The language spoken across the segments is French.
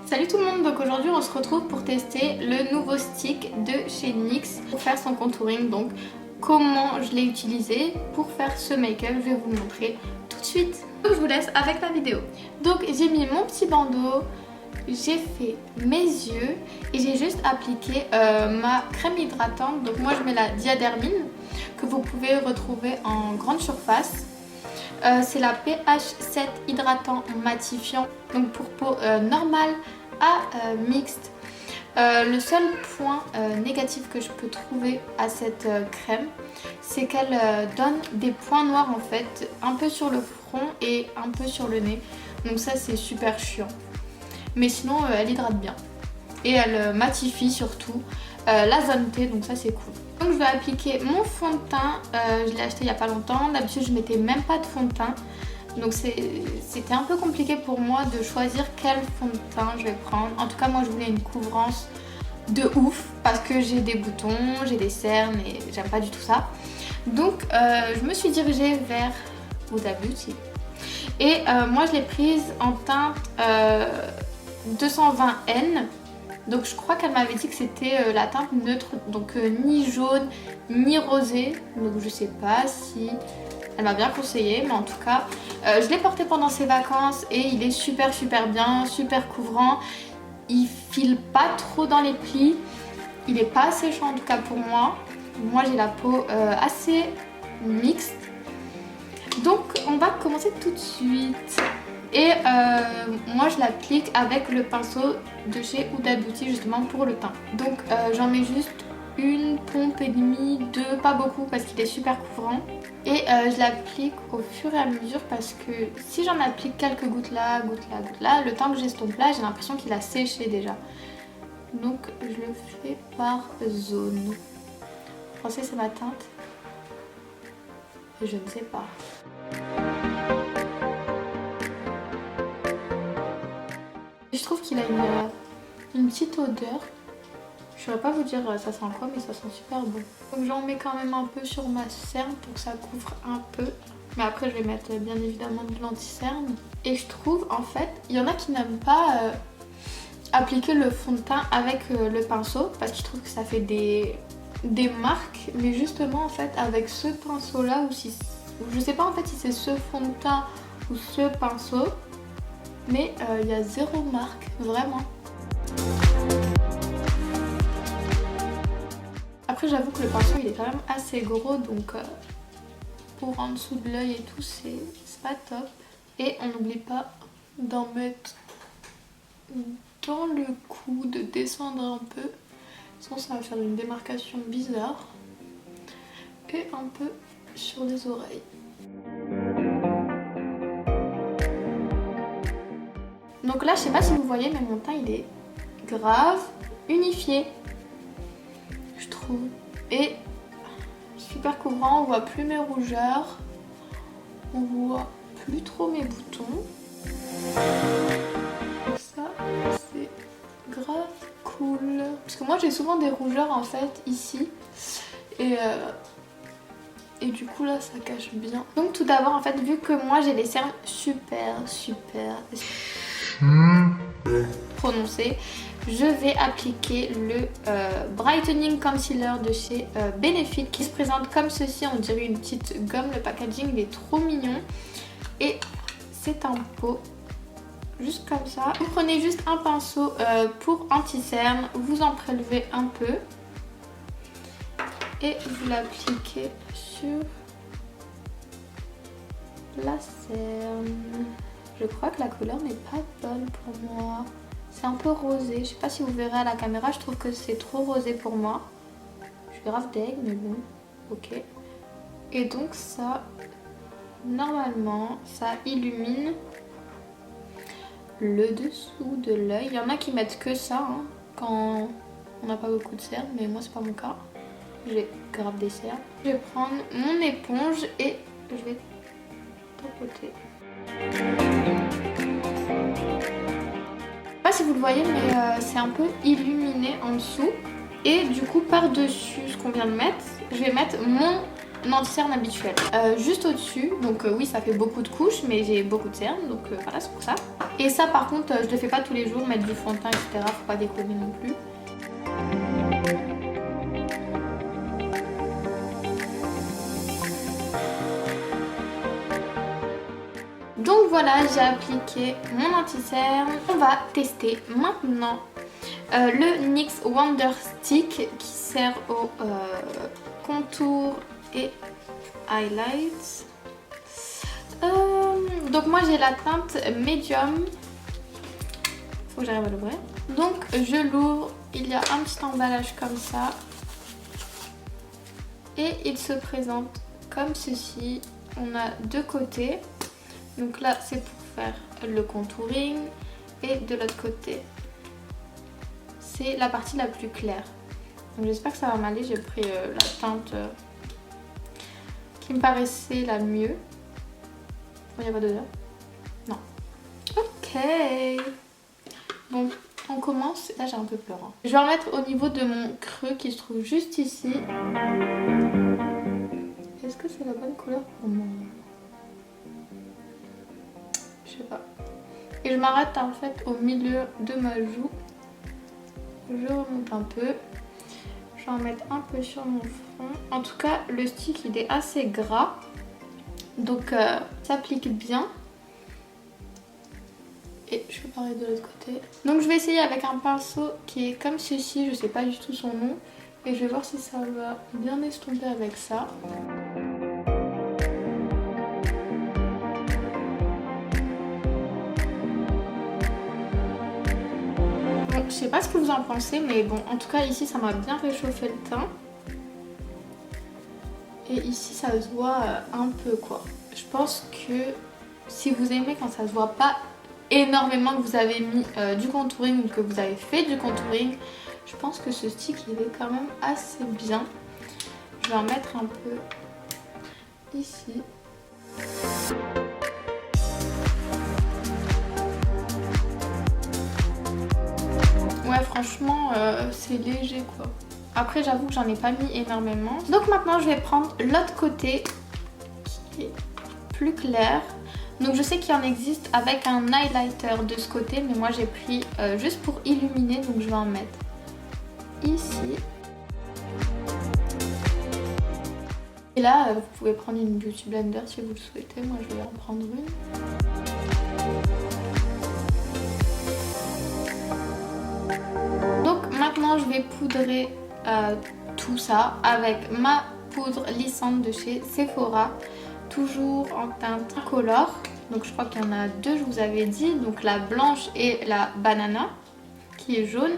Salut tout le monde, donc aujourd'hui on se retrouve pour tester le nouveau stick de chez NYX pour faire son contouring. Donc comment je l'ai utilisé pour faire ce make-up, je vais vous le montrer tout de suite. Donc je vous laisse avec la vidéo. Donc j'ai mis mon petit bandeau, j'ai fait mes yeux et j'ai juste appliqué ma crème hydratante. Donc moi je mets la Diadermine que vous pouvez retrouver en grande surface. C'est la pH 7 hydratant matifiant, donc pour peau normale à mixte. Le seul point négatif que je peux trouver à cette crème, c'est qu'elle donne des points noirs en fait, un peu sur le front et un peu sur le nez. Donc ça c'est super chiant. Mais sinon elle hydrate bien. Et elle matifie surtout la zone T, donc ça c'est cool. Donc je vais appliquer mon fond de teint, je l'ai acheté il n'y a pas longtemps, d'habitude je mettais même pas de fond de teint. Donc c'était un peu compliqué pour moi de choisir quel fond de teint je vais prendre. En tout cas moi je voulais une couvrance de ouf parce que j'ai des boutons, j'ai des cernes et j'aime pas du tout ça. Donc je me suis dirigée vers Huda Beauty. Et moi je l'ai prise en teinte 220N. Donc je crois qu'elle m'avait dit que c'était la teinte neutre, donc ni jaune ni rosé. Donc je sais pas si elle m'a bien conseillé, mais en tout cas je l'ai porté pendant ses vacances et il est super bien, super couvrant. Il file pas trop dans les plis, il est pas séchant en tout cas pour moi. Moi j'ai la peau assez mixte. Donc on va commencer tout de suite. Et moi je l'applique avec le pinceau de chez Huda Beauty justement pour le teint. Donc j'en mets juste une pompe et demie, deux, pas beaucoup parce qu'il est super couvrant. Et je l'applique au fur et à mesure parce que si j'en applique quelques gouttes là, le temps que j'estompe là, j'ai l'impression qu'il a séché déjà. Donc je le fais par zone. Vous pensez c'est ma teinte? Je ne sais pas. Je trouve qu'il a une petite odeur. Je ne saurais pas vous dire ça sent quoi, mais ça sent super bon. Donc j'en mets quand même un peu sur ma cerne pour que ça couvre un peu. Mais après je vais mettre bien évidemment de l'anti-cerne. Et je trouve en fait, il y en a qui n'aiment pas appliquer le fond de teint avec le pinceau parce qu'ils trouvent que ça fait des marques. Mais justement en fait avec ce pinceau là, je sais pas en fait si c'est ce fond de teint ou ce pinceau. Mais il y a zéro marque, vraiment. Après j'avoue que le pinceau il est quand même assez gros, donc pour en dessous de l'œil et tout c'est pas top. Et on n'oublie pas d'en mettre dans le cou, de descendre un peu, sinon ça va faire une démarcation bizarre. Et un peu sur les oreilles. Donc là, je sais pas si vous voyez, mais mon teint il est grave unifié, je trouve. Et super couvrant, on voit plus mes rougeurs, on voit plus trop mes boutons. Ça, c'est grave cool. Parce que moi, j'ai souvent des rougeurs en fait ici. Et du coup là, ça cache bien. Donc tout d'abord, en fait, vu que moi j'ai les cernes super prononcé, je vais appliquer le Brightening Concealer de chez Benefit qui se présente comme ceci, on dirait une petite gomme. Le packaging il est trop mignon et c'est un pot juste comme ça. Vous prenez juste un pinceau pour anti-cerne, vous en prélevez un peu et vous l'appliquez sur la cerne. Je crois que la couleur n'est pas bonne pour moi. C'est un peu rosé. Je sais pas si vous verrez à la caméra, je trouve que c'est trop rosé pour moi. Je suis grave deg, mais bon, ok. Et donc ça, normalement, ça illumine le dessous de l'œil. Il y en a qui mettent que ça hein, quand on n'a pas beaucoup de cernes, mais moi c'est pas mon cas. J'ai grave des cernes. Je vais prendre mon éponge et je vais tapoter. Je sais pas si vous le voyez, mais c'est un peu illuminé en dessous. Et du coup par dessus ce qu'on vient de mettre, je vais mettre mon anti-cerne habituel. Juste au-dessus, donc oui ça fait beaucoup de couches mais j'ai beaucoup de cernes donc voilà c'est pour ça. Et ça par contre je le fais pas tous les jours, mettre du fond de teint etc, faut pas déconner non plus. Donc voilà, j'ai appliqué mon anti-cerne. On va tester maintenant le NYX Wonder Stick qui sert au contour et highlights. Donc moi j'ai la teinte médium. Faut que j'arrive à l'ouvrir. Donc je l'ouvre, il y a un petit emballage comme ça. Et il se présente comme ceci. On a deux côtés. Donc là c'est pour faire le contouring. Et de l'autre côté c'est la partie la plus claire. Donc j'espère que ça va m'aller. J'ai pris la teinte qui me paraissait la mieux. Il n'y a pas d'odeur? Non. Ok. Bon, on commence. Là j'ai un peu peur. Je vais en mettre au niveau de mon creux qui se trouve juste ici. Est-ce que c'est la bonne couleur pour moi? Je sais pas. Et je m'arrête en fait au milieu de ma joue. Je remonte un peu. Je vais en mettre un peu sur mon front. En tout cas, le stick il est assez gras. Donc ça s'applique bien. Et je vais pareil de l'autre côté. Donc je vais essayer avec un pinceau qui est comme ceci. Je sais pas du tout son nom. Et je vais voir si ça va bien estomper avec ça. Bon, je sais pas ce que vous en pensez, mais bon, en tout cas ici ça m'a bien réchauffé le teint. Et ici ça se voit un peu quoi. Je pense que si vous aimez quand ça se voit pas énormément, que vous avez mis du contouring ou que vous avez fait du contouring, je pense que ce stick il est quand même assez bien. Je vais en mettre un peu ici. Ouais franchement c'est léger quoi. Après j'avoue que j'en ai pas mis énormément. Donc maintenant je vais prendre l'autre côté qui est plus clair. Donc je sais qu'il en existe avec un highlighter de ce côté, mais moi j'ai pris juste pour illuminer, donc je vais en mettre ici. Et là vous pouvez prendre une beauty blender si vous le souhaitez, moi je vais en prendre une. Donc maintenant je vais poudrer tout ça avec ma poudre lissante de chez Sephora, toujours en teinte incolore. Donc je crois qu'il y en a deux, je vous avais dit, donc la blanche et la banana qui est jaune.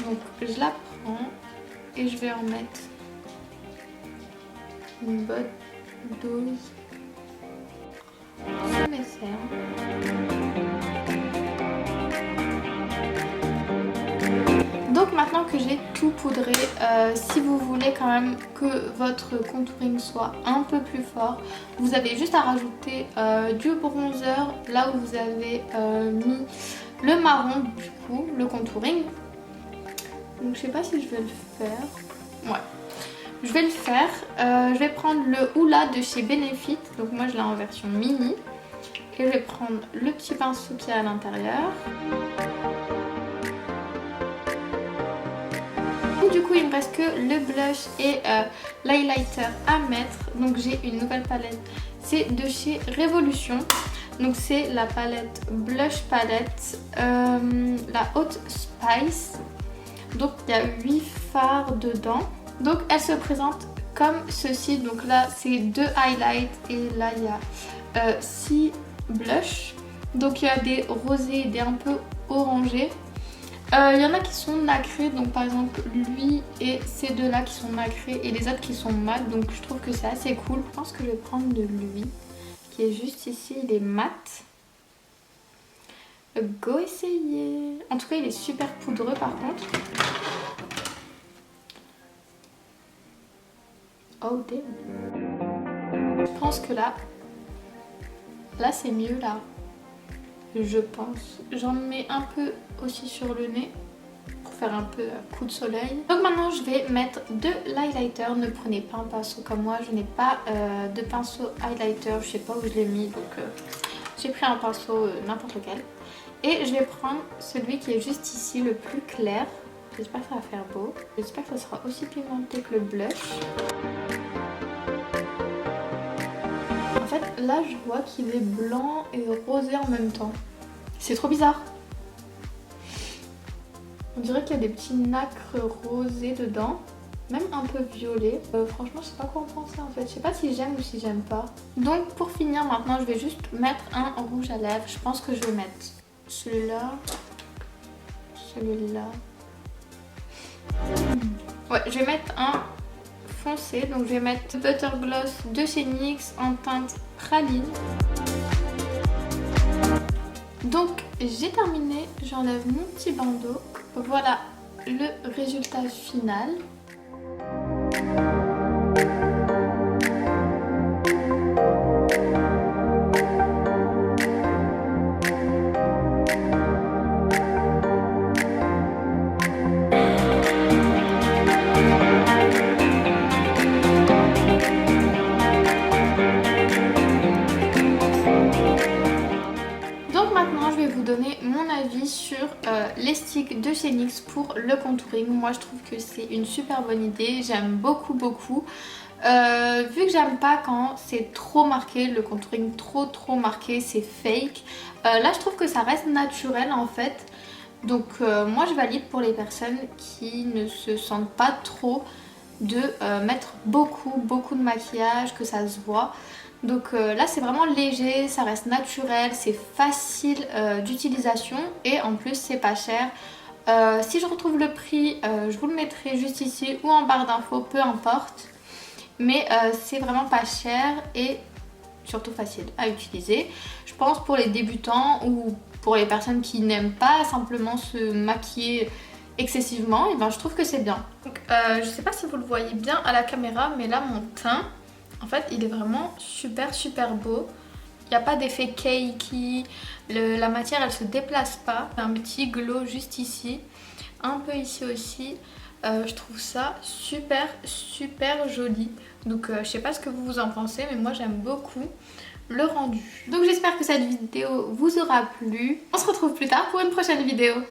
Donc je la prends et je vais en mettre une bonne dose sur mes cernes. Donc maintenant que j'ai tout poudré, si vous voulez quand même que votre contouring soit un peu plus fort, vous avez juste à rajouter du bronzer là où vous avez mis le marron du coup, le contouring. Donc je sais pas si je vais le faire. Ouais, je vais le faire. Je vais prendre le Hoola de chez Benefit, donc moi je l'ai en version mini. Et je vais prendre le petit pinceau qui est à l'intérieur. Du coup il me reste que le blush et l'highlighter à mettre. Donc j'ai une nouvelle palette, c'est de chez Révolution. Donc c'est la palette Blush Palette, la Hot Spice. Donc il y a 8 fards dedans. Donc elle se présente comme ceci. Donc là c'est 2 highlights et là il y a 6 blushs. Donc il y a des rosés et des un peu orangés. Il y en a qui sont nacrés, donc par exemple lui et ces deux là qui sont nacrés et les autres qui sont mat, donc je trouve que c'est assez cool. Je pense que je vais prendre de lui qui est juste ici, il est mat. Go essayer. En tout cas il est super poudreux par contre. Oh damn. Je pense que là c'est mieux là. Je pense. J'en mets un peu aussi sur le nez pour faire un peu coup de soleil. Donc maintenant je vais mettre de l'highlighter. Ne prenez pas un pinceau comme moi, je n'ai pas de pinceau highlighter, je sais pas où je l'ai mis, donc j'ai pris un pinceau n'importe lequel. Et je vais prendre celui qui est juste ici, le plus clair. J'espère que ça va faire beau. J'espère que ça sera aussi pigmenté que le blush. En fait, là, je vois qu'il est blanc et rosé en même temps. C'est trop bizarre. On dirait qu'il y a des petits nacres rosés dedans. Même un peu violet. Franchement, je sais pas quoi en penser en fait. Je sais pas si j'aime ou si j'aime pas. Donc, pour finir, maintenant, je vais juste mettre un rouge à lèvres. Je pense que je vais mettre celui-là. Celui-là. Ouais, je vais mettre un foncé. Donc, je vais mettre Butter Gloss de chez NYX en teinte praline. Donc, j'ai terminé. J'enlève mon petit bandeau. Voilà le résultat final. Donc maintenant je vais vous donner mon avis sur les sticks de chez NYX pour le contouring. Moi je trouve que c'est une super bonne idée, j'aime beaucoup. Vu que j'aime pas quand c'est trop marqué, le contouring trop marqué, c'est fake. Là je trouve que ça reste naturel en fait. Donc moi je valide pour les personnes qui ne se sentent pas trop de mettre beaucoup de maquillage, que ça se voit. Donc là c'est vraiment léger, ça reste naturel, c'est facile d'utilisation et en plus c'est pas cher. Si je retrouve le prix, je vous le mettrai juste ici ou en barre d'infos, peu importe. Mais c'est vraiment pas cher et surtout facile à utiliser. Je pense pour les débutants ou pour les personnes qui n'aiment pas simplement se maquiller excessivement, et ben je trouve que c'est bien. Donc, je sais pas si vous le voyez bien à la caméra, mais là mon teint, en fait il est vraiment super beau. Il n'y a pas d'effet cakey, la matière elle se déplace pas. Un petit glow juste ici, un peu ici aussi. Je trouve ça super joli. Donc je sais pas ce que vous en pensez, mais moi j'aime beaucoup le rendu. Donc j'espère que cette vidéo vous aura plu. On se retrouve plus tard pour une prochaine vidéo.